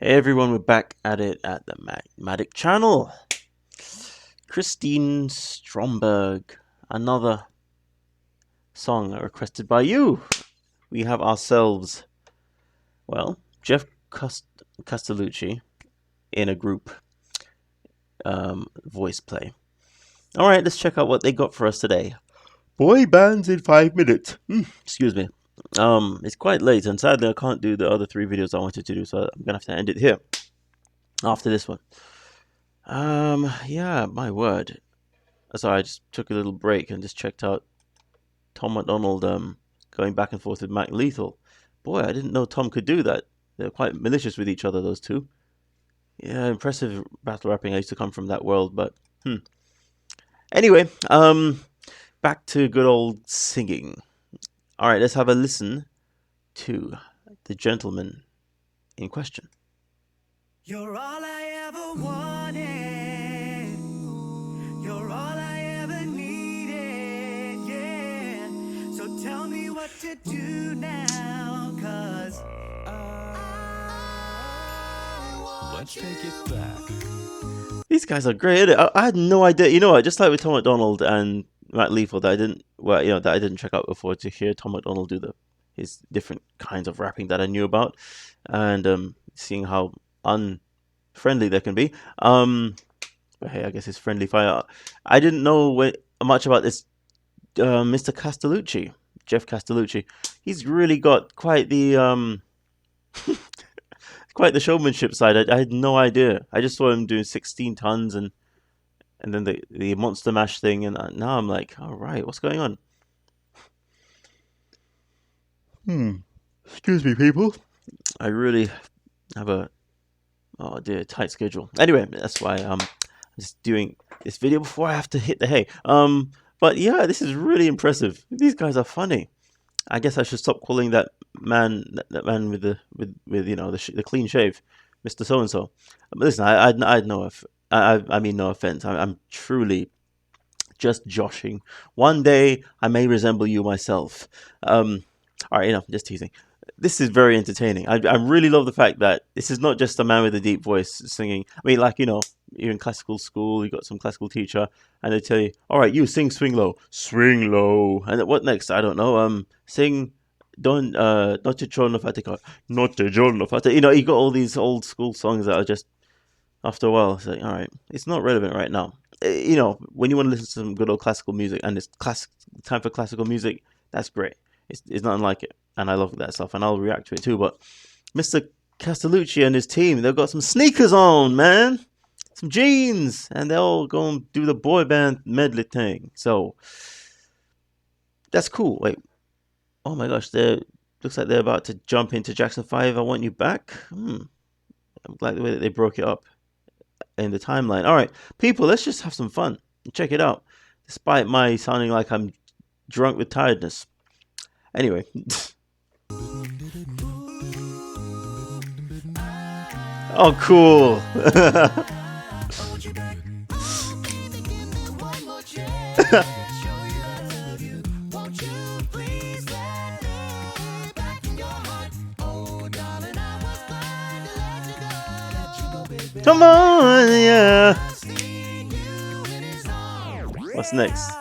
Hey everyone, we're back at it at the MatMadik channel. Christine Stromberg, another song requested by you. We have ourselves, well, Jeff Castellucci in a group VoicePlay. Alright, let's check out what they got for us today. Boy bands in 5 minutes. Excuse me. It's quite late, and sadly I can't do the other 3 videos I wanted to do, so I'm gonna have to end it here after this one. Yeah, my word. Sorry, I just took a little break and just checked out Tom MacDonald going back and forth with Mac Lethal. Boy, I didn't know Tom could do that. They're quite malicious with each other, those two. Yeah, impressive battle rapping. I used to come from that world, but Anyway, back to good old singing. All right, let's have a listen to the gentleman in question. You're all I ever wanted. You're all I ever needed, yeah. So tell me what to do now, 'cause let's take it back. These guys are great. I had no idea. You know what? Just like with Tom MacDonald and Matt Lethal, that I didn't check out before, to hear Tom MacDonald do his different kinds of rapping that I knew about, and seeing how unfriendly they can be. But hey, I guess it's friendly fire. I didn't know much about this Mr. Castellucci, Jeff Castellucci. He's really got quite the quite the showmanship side. I had no idea. I just saw him doing 16 tons and then the Monster Mash thing, and now I'm like, all right, what's going on? Excuse me, people. I really have a tight schedule. Anyway, that's why I'm just doing this video before I have to hit the hay. But yeah, this is really impressive. These guys are funny. I guess I should stop calling that man with the clean shave, Mr. So and So. But listen, I mean no offense. I'm truly just joshing. One day I may resemble you myself. All right, enough. Just teasing. This is very entertaining. I really love the fact that this is not just a man with a deep voice singing. I mean, like, you're in classical school, you got some classical teacher, and they tell you, all right, you sing swing low, and what next? I don't know. Sing Notte giorno fatica, Notte giorno fatica. You got all these old school songs that are just, after a while, it's like, all right, it's not relevant right now. When you want to listen to some good old classical music and it's time for classical music, that's great. It's nothing like it, and I love that stuff, and I'll react to it too. But Mr. Castellucci and his team, they've got some sneakers on, man, some jeans, and they're all going to do the boy band medley thing. So that's cool. Wait, oh my gosh, looks like they're about to jump into Jackson 5, I Want You Back. I'm glad the way that they broke it up in the timeline. All right, people, let's just have some fun. Check it out, despite my sounding like I'm drunk with tiredness. Anyway. Oh, cool. Come on, yeah. What's next?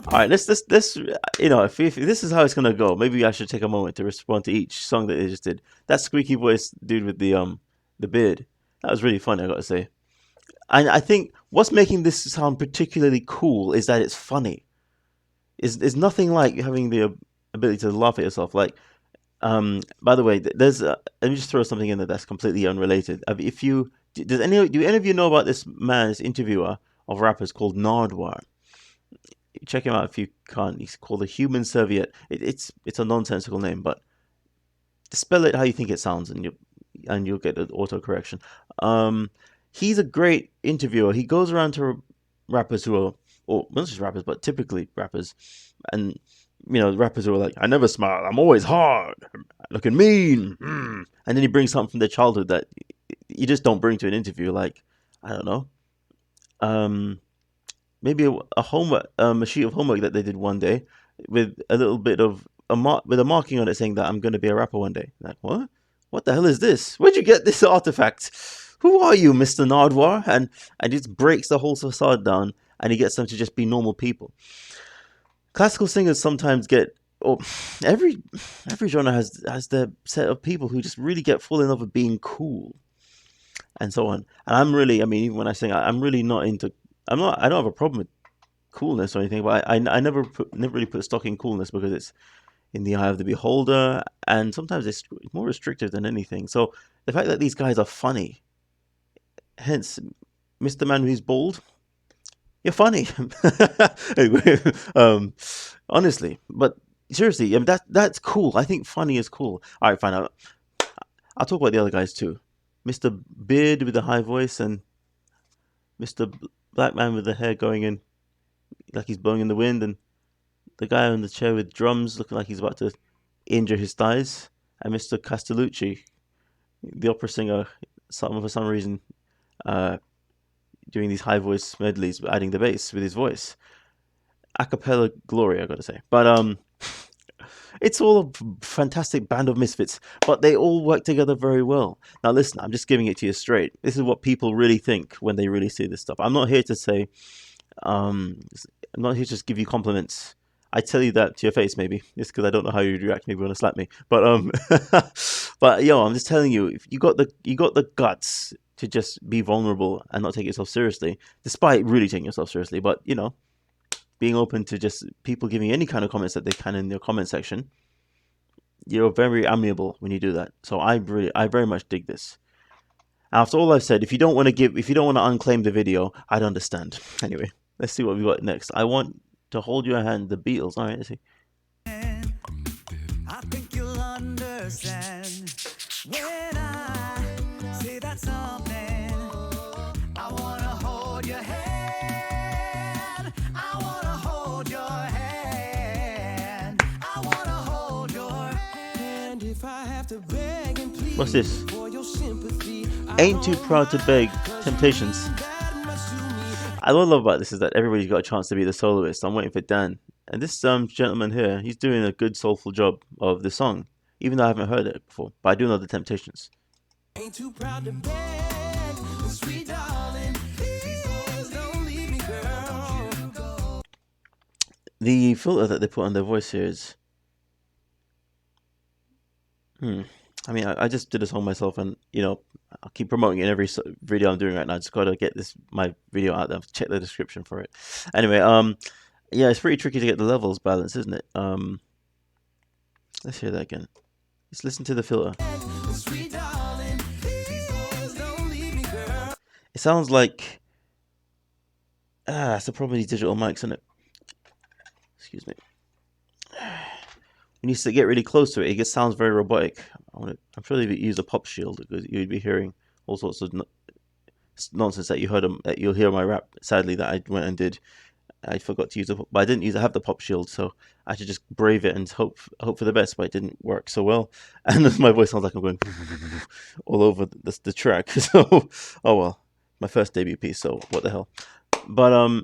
All right, let's if this is how it's gonna go, maybe I should take a moment to respond to each song that they just did. That squeaky voice dude with the beard, that was really funny, I gotta say. And I think what's making this sound particularly cool is that it's funny. It's nothing like having the ability to laugh at yourself. Like, by the way, let me just throw something in there that's completely unrelated. Do any of you know about this interviewer of rappers called Nardwar? Check him out if you can't. He's called a Human Serviette. It's a nonsensical name, but spell it how you think it sounds, and you'll get an autocorrection. He's a great interviewer. He goes around to rappers who are, or not just rappers, but typically rappers, and rappers who are like, I never smile, I'm always hard, looking mean, and then he brings something from their childhood that you just don't bring to an interview. Like, I don't know, maybe a sheet of homework that they did one day with a little bit of with a marking on it saying that I'm going to be a rapper one day. Like, what? what the hell is this? Where'd you get this artifact? Who are you, Mr. Nardwar? And he just breaks the whole facade down, and he gets them to just be normal people. Classical singers sometimes get, or every genre has their set of people who just really get full in love with being cool, and so on. And I'm really, I mean, even when I sing, I'm really not into. I don't have a problem with coolness or anything, but I never really put stock in coolness because it's in the eye of the beholder, and sometimes it's more restrictive than anything. So the fact that these guys are funny, hence Mr. Man who's bald, you're funny. Anyway, honestly, but seriously, I mean, that's cool. I think funny is cool. All right, fine. I'll talk about the other guys too. Mr. Beard with the high voice and Mr. Black Man with the hair going in like he's blowing in the wind, and the guy on the chair with drums looking like he's about to injure his thighs, and Mr. Castellucci, the opera singer, for some reason, doing these high voice medleys, adding the bass with his voice. A cappella glory, I gotta say. But it's all a fantastic band of misfits, but they all work together very well. Now listen, I'm just giving it to you straight. This is what people really think when they really see this stuff. I'm not here to say, I'm not here to just give you compliments. I tell you that to your face, maybe. Just because I don't know how you'd react. Maybe you want to slap me. But but yo, I'm just telling you, if you got the guts to just be vulnerable and not take yourself seriously, despite really taking yourself seriously. But you know, being open to just people giving any kind of comments that they can in their comment section. You're very amiable when you do that. So I very much dig this. After all I've said, if you don't want to unclaim the video, I'd understand. Anyway, let's see what we got next. I want to hold your hand, the Beatles. All right, let's see. I think you'll understand when I say that something. I wanna hold your hand. I wanna hold your hand. I wanna hold your hand. If I have to beg and plead. What's this? Ain't Too Proud to Beg, Temptations. I love about this is that everybody's got a chance to be the soloist. I'm waiting for Dan. And this gentleman here, he's doing a good soulful job of the song, even though I haven't heard it before. But I do know the Temptations. Ain't too proud to beg, sweet darling, please don't leave me, girl. The filter that they put on their voice here is... I mean, I just did a song myself, and you know, I'll keep promoting it in every video I'm doing right now. I just gotta get my video out there. Check the description for it. Anyway, yeah, it's pretty tricky to get the levels balanced, isn't it? Let's hear that again. Let's listen to the filter. It sounds like it's the problem with these digital mics, isn't it? Excuse me. When you get really close to it, it sounds very robotic. I'm sure they use a pop shield because you'd be hearing all sorts of nonsense that you'll hear on my rap. Sadly, that I went and did. I forgot to use it, but I didn't have the pop shield, so I should just brave it and hope for the best. But it didn't work so well, and my voice sounds like I'm going all over the track. So, oh well, my first debut piece. So what the hell? But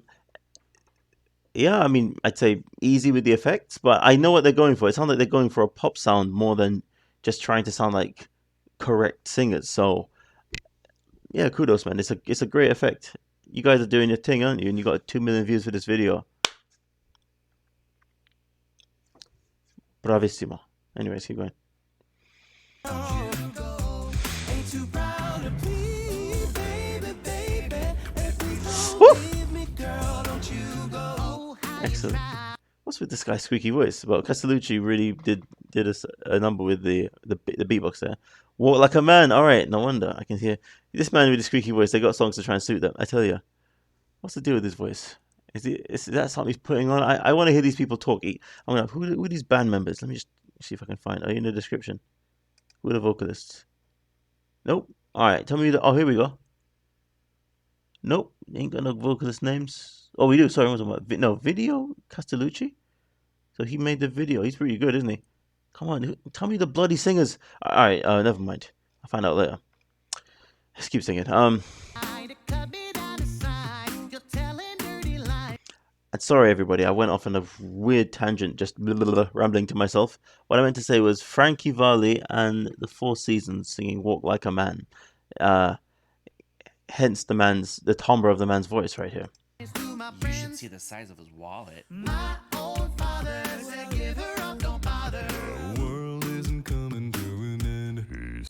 yeah, I mean, I'd say easy with the effects, but I know what they're going for. It sounds like they're going for a pop sound more than just trying to sound like correct singers. So, yeah, kudos, man. It's a great effect. You guys are doing your thing, aren't you? And you got 2 million views for this video. Bravissimo. Anyways, keep going. Woo! Excellent. What's with this guy's squeaky voice? Well, Castellucci really did a number with the beatbox there. Walk like a man. All right, no wonder I can hear this man with the squeaky voice. They got songs to try and suit them. I tell you, what's the deal with his voice? Is that something he's putting on? I want to hear these people talk. I'm gonna who are these band members? Let me just see if I can find. Are you in the description? Who are the vocalists? Nope. All right, tell me the. Oh, here we go. Nope, ain't got no vocalist names. Oh, we do. Sorry, what was about? No, Video Castellucci. So he made the video. He's pretty good, isn't he? Come on, tell me the bloody singers. All right, never mind. I'll find out later. Let's keep singing. And sorry, everybody, I went off on a weird tangent, just blah, blah, blah, rambling to myself. What I meant to say was Frankie Valli and the Four Seasons singing "Walk Like a Man." Uh, hence the timbre of the man's voice right here. You should see the size of his wallet. My own father said, give her up, don't bother. The world isn't coming to an end, he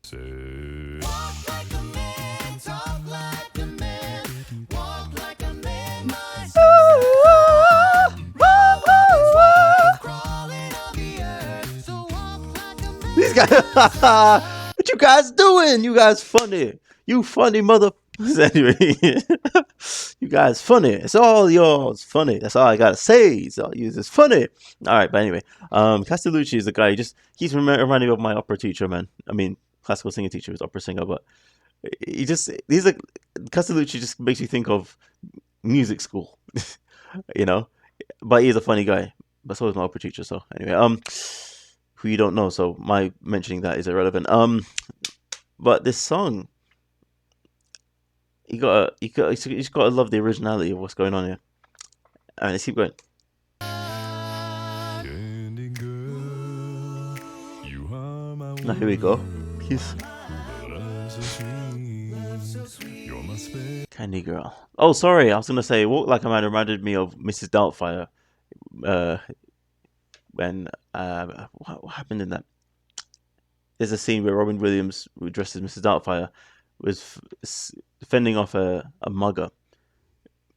said. Walk like a man, talk like a man. Walk like a man, my crawling on the earth. So walk like a man. These guys, what you guys doing? You guys funny. You funny mother. Anyway, you guys funny. It's all yours funny. That's all I gotta say. It's all you is funny. All right, but anyway, Castellucci is the guy. He just keeps reminding me of my opera teacher, man. I mean, classical singing teacher was opera singer, but Castellucci just makes you think of music school, you know. But he's a funny guy. But so is my opera teacher. So anyway, who you don't know, so my mentioning that is irrelevant. But this song, you just gotta love the originality of what's going on here. Alright, let's keep going. Candy girl, you are my Now here we go. He's You're my space. Candy Girl. Oh, sorry, I was gonna say "Walk Like a Man" reminded me of Mrs. Doubtfire. When what happened in that? There's a scene where Robin Williams, who dressed as Mrs. Doubtfire, was fending off a mugger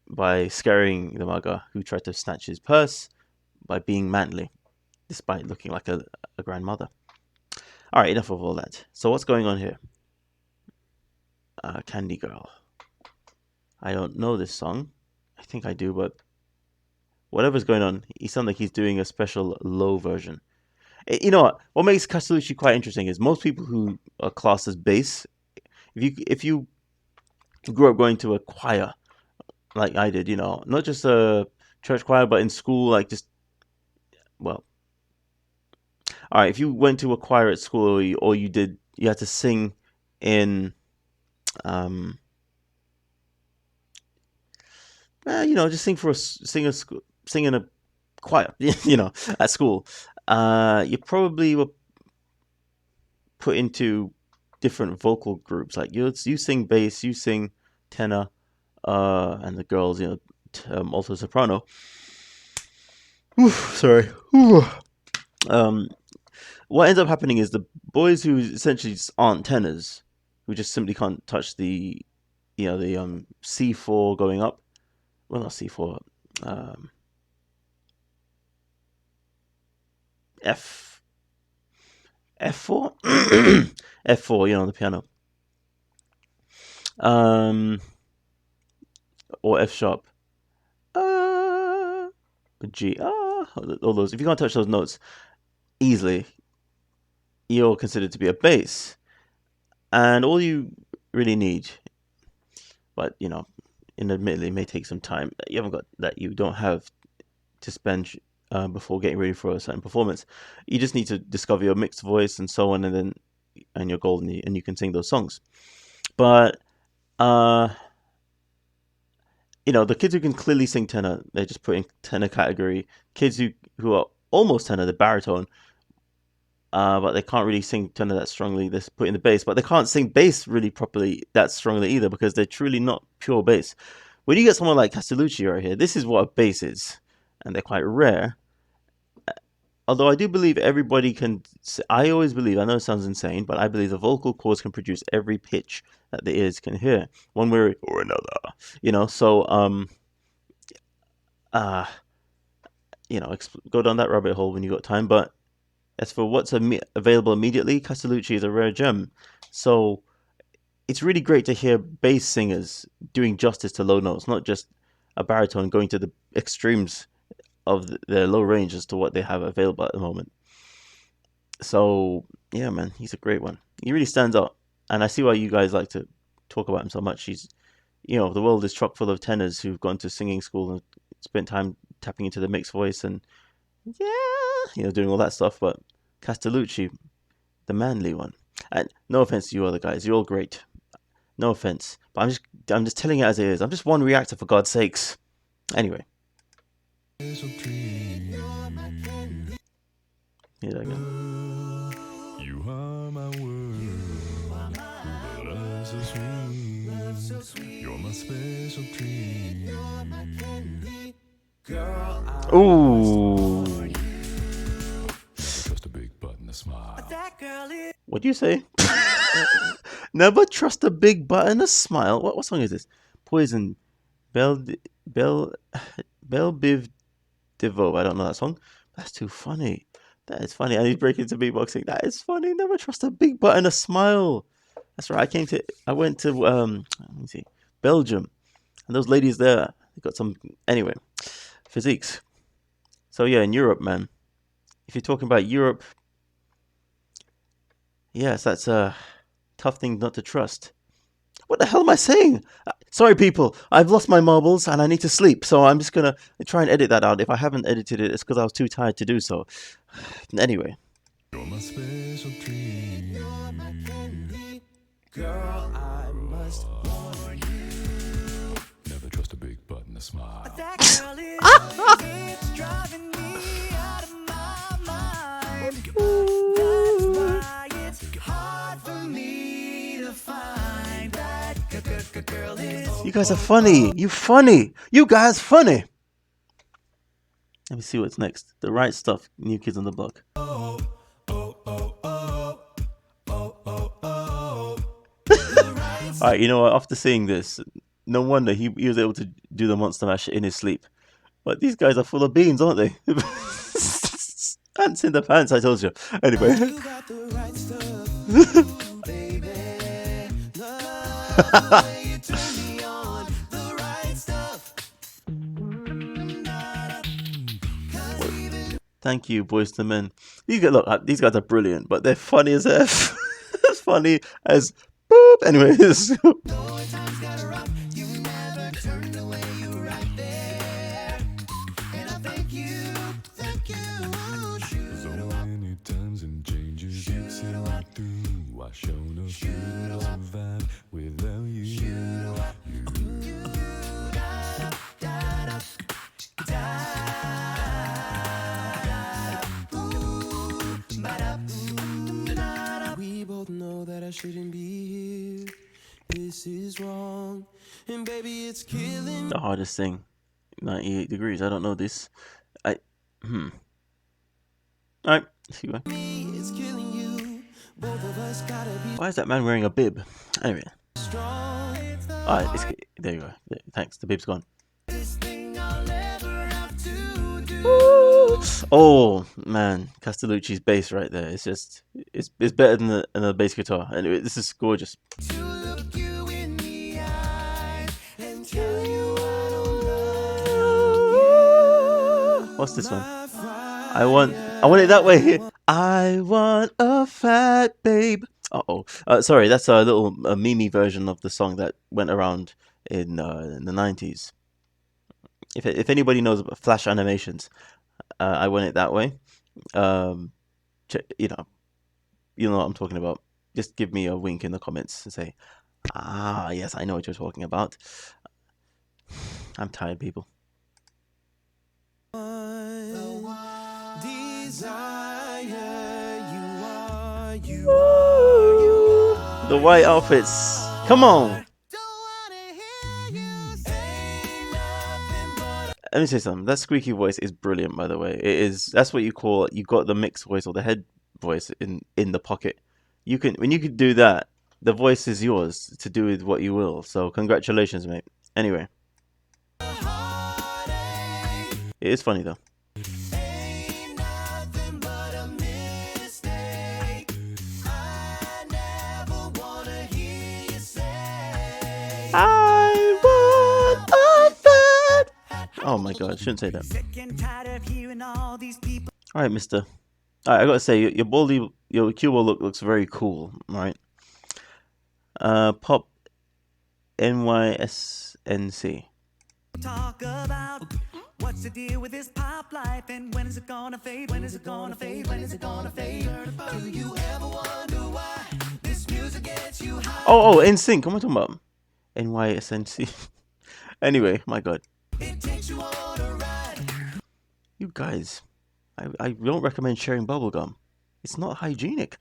by scaring the mugger who tried to snatch his purse by being manly, despite looking like a grandmother. All right, enough of all that. So what's going on here? Candy Girl. I don't know this song. I think I do, but whatever's going on, he sounds like he's doing a special low version. You know what makes Castellucci quite interesting is most people who are classed as bass, if you grew up going to a choir like I did, you know, not just a church choir, but in school, like just, well, all right, if you went to a choir at school or you had to sing in, you know, just sing in a choir, you know, at school, you probably were put into different vocal groups. Like you sing bass, you sing tenor, and the girls, you know, alto soprano. Sorry. What ends up happening is the boys who essentially just aren't tenors, who just simply can't touch the C4 going up. Well, not C4. F4 F4, you know, on the piano, or F sharp, G, all those. If you can't touch those notes easily, you're considered to be a bass, and all you really need, but you know, admittedly, it may take some time. You haven't got that. You don't have to spend before getting ready for a certain performance. You just need to discover your mixed voice and so on, and you're golden, and you can sing those songs. But you know, the kids who can clearly sing tenor, they're just put in tenor category. Kids who are almost tenor, the baritone, but they can't really sing tenor that strongly, they're put in the bass. But they can't sing bass really properly that strongly either, because they're truly not pure bass. When you get someone like Castellucci right here, this is what a bass is, and they're quite rare. Although I do believe everybody can, I always believe, I know it sounds insane, but I believe the vocal cords can produce every pitch that the ears can hear, one way or another. You know, so you know, go down that rabbit hole when you got time. But as for what's available immediately, Castellucci is a rare gem. So it's really great to hear bass singers doing justice to low notes, not just a baritone going to the extremes of their low range as to what they have available at the moment. So yeah, man, he's a great one. He really stands out, and I see why you guys like to talk about him so much. He's, you know, the world is chock full of tenors who've gone to singing school and spent time tapping into the mixed voice and you know, doing all that stuff. But Castellucci, the manly one. And no offense to you other guys, you're all great. No offense, but I'm just telling it as it is. I'm just one reactor, for God's sakes. Anyway, special treat. Here I go. You are my world, love so sweet. You're my special treat. Ooh. Just a big button to smile. What do you say? Never trust a big butt and a smile. What song is this? Poison. Bell Biv Devo. I don't know that song. That's too funny. That is funny. And he's breaking into beatboxing. That is funny. Never trust a big butt and a smile. That's right. I went to let me see, Belgium, and those ladies there, they got some, anyway, physiques. So yeah, in Europe, man. If you're talking about Europe, yes, that's a tough thing not to trust. What the hell am I saying? Sorry, people. I've lost my marbles and I need to sleep. So I'm just gonna try and edit that out. If I haven't edited it, it's because I was too tired to do so. Anyway. You're my special treat. Girl, I must warn you. Never trust a big button to smile. That girl is driving me out of my mind. That's why it's hard for me to find that girl is. You guys are funny. You funny. You guys funny. Let me see what's next. The Right Stuff. New Kids on the Block. Alright, you know what? After seeing this, no wonder he was able to do the Monster Mash in his sleep. But these guys are full of beans, aren't they? Ants in the pants, I told you. Anyway. You got the right stuff, baby. Love the way you turn me on. The right stuff. Thank you, Boys to Men. These guys are brilliant, but they're funny as F. As funny as boop. Anyways. Though times got rough, you never turned away. You right there, and I thank you. So many times and changes you see right through. I show no should survive without you. We both know that I shouldn't be here. This is wrong, and baby, it's killing The hardest thing. 98 degrees. I don't know this. Alright, let's see what. me. It's killing you. Both of us gotta be Why is that man wearing a bib? Anyway. strong. Alright, there you go. Thanks, the bib's gone. This thing I'll ever have to do. Oh man, Castellucci's bass right there. It's just it's better than the bass guitar. Anyway, this is gorgeous. To look you in the eye and tell you I don't love you. What's this one? My fire. I want it that way. I want a fat babe. Sorry, that's a little meme version of the song that went around in the 90s. If anybody knows about Flash animations, I want it that way. You know what I'm talking about. Just give me a wink in the comments and say, "Ah, yes, I know what you're talking about." I'm tired, people. Desire, you The white outfits. Come on. don't wanna hear you say nothing but Let me say something. That squeaky voice is brilliant, by the way. It is. That's what you call. You got the mixed voice or the head voice in the pocket. When you can do that, the voice is yours to do with what you will. So congratulations, mate. Anyway, it is funny though. ain't nothing but a mistake. I never wanna hear you say. I want a fat. Oh my god, I shouldn't say that. Sick and tired of hearing all these people. All right, Mister. All right, I gotta say your cue ball looks very cool. All right. Pop NYSNC. Talk about what's the deal with this pop life and when is it gonna fade? When is it gonna fade? When is it gonna fade? Do you ever wonder why this music gets you high? Oh, NSYNC. What am I talking about? NYSNC. Anyway, my god. It takes you on a ride. You guys, I don't recommend sharing bubblegum. It's not hygienic.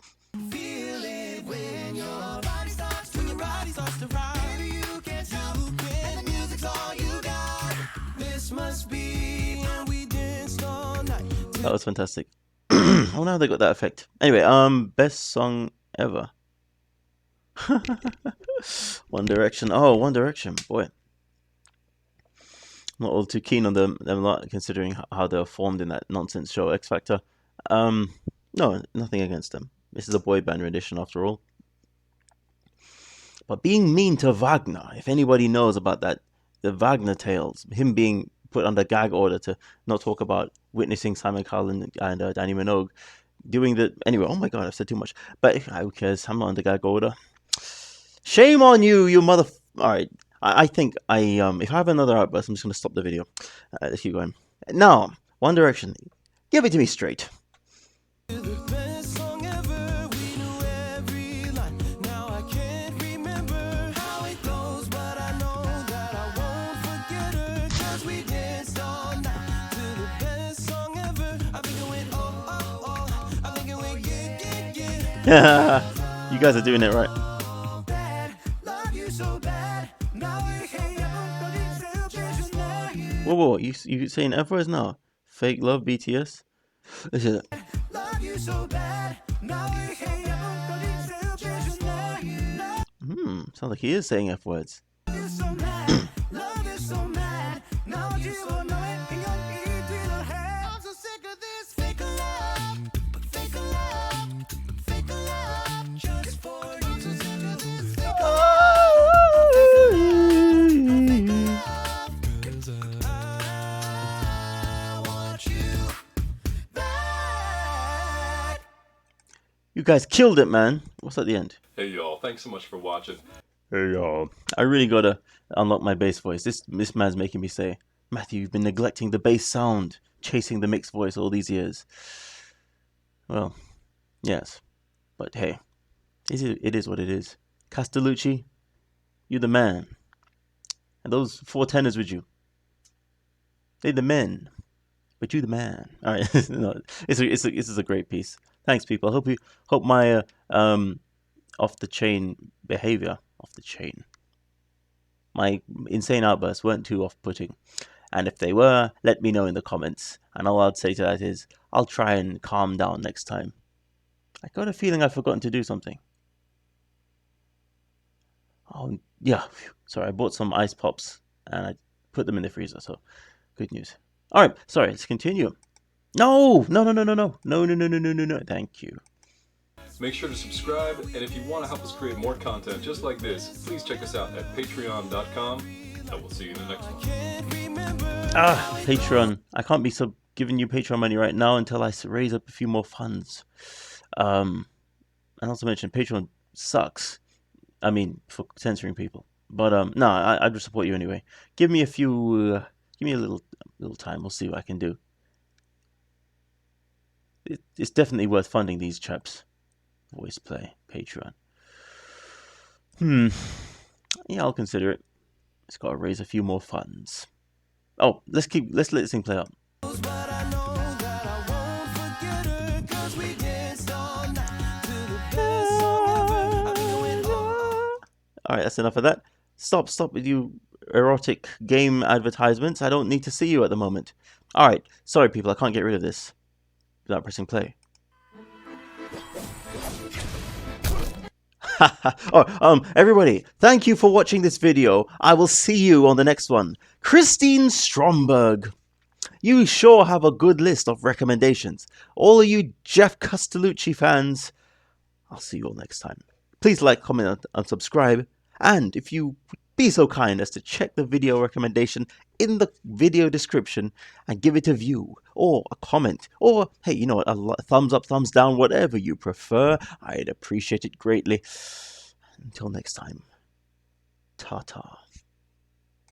Feel it when your body starts to rock. Baby, you can't stop. And the music's all you got. This must be when we danced all night. That was fantastic. Oh, now they got that effect. Anyway, best song ever. One Direction. Oh, One Direction. Boy. Not all too keen on them a lot, considering how they were formed in that nonsense show X Factor. No, nothing against them. This is a boy band rendition after all. But being mean to Wagner, if anybody knows about that, the Wagner tales, him being put under gag order to not talk about witnessing Simon Cowell and Danny Minogue doing the... Anyway, oh my god, I've said too much. But who cares? I'm not under gag order. Shame on you, you mother... Alright, I think if I have another outburst, I'm just going to stop the video. Let's keep going. Now, One Direction. Give it to me straight. The best song ever, we knew every line. Now I can't remember how it goes, but I know that I won't forget her. 'Cause we danced all night to the best song ever. I think it went oh, oh, oh. I think it went yeah, yeah, yeah. You guys are doing it right. Bad, love you so bad. Now we hate everybody, just now you. Whoa, you saying F words now? Fake love, BTS? This is it. Love you so bad. Now we hate everybody, just now you. Sounds like he is saying F words. Love is so mad, love is so mad. Now you so know it in your ear to the head. I'm so sick of this fake love, fake love, fake love. Just for you. I'm so sick of this fake I want you back. You guys killed it, man. What's at the end? Hey y'all, thanks so much for watching. Hey, y'all. I really gotta unlock my bass voice. This man's making me say, Matthew, you've been neglecting the bass sound, chasing the mixed voice all these years. Well, yes. But hey, it is what it is. Castellucci, you the man. And those four tenors with you, they the men. But you the man. All right. No, this is a great piece. Thanks, people. Hope my off the chain behavior, my insane outbursts weren't too off-putting. And if they were, let me know in the comments. And all I'd say to that is, I'll try and calm down next time. I got a feeling I've forgotten to do something. Oh yeah, sorry. I bought some ice pops and I put them in the freezer. So good news. All right, sorry. Let's continue. No. Thank you. Make sure to subscribe, and if you want to help us create more content just like this, please check us out at patreon.com, and we'll see you in the next one. Can't remember. Patreon. I can't be giving you Patreon money right now until I raise up a few more funds. And also mention Patreon sucks. I mean, for censoring people. But no, I'd support you anyway. Give me a little time. We'll see what I can do. It's definitely worth funding these chaps. VoicePlay, Patreon. Yeah, I'll consider it. It's got to raise a few more funds. Oh, let's let this thing play out. But I know that I won't forget her. 'Cause we danced all night to the best song ever. I think it went oh. Alright, that's enough of that. Stop with you erotic game advertisements. I don't need to see you at the moment. Alright, sorry people, I can't get rid of this without pressing play. Everybody, thank you for watching this video. I will see you on the next one. Christine Stromberg. You sure have a good list of recommendations. All of you Jeff Castellucci fans, I'll see you all next time. Please like, comment, and subscribe. And if you would be so kind as to check the video recommendation in the video description and give it a view or a comment or, hey, you know what, a thumbs up, thumbs down, whatever you prefer. I'd appreciate it greatly. Until next time, ta-ta.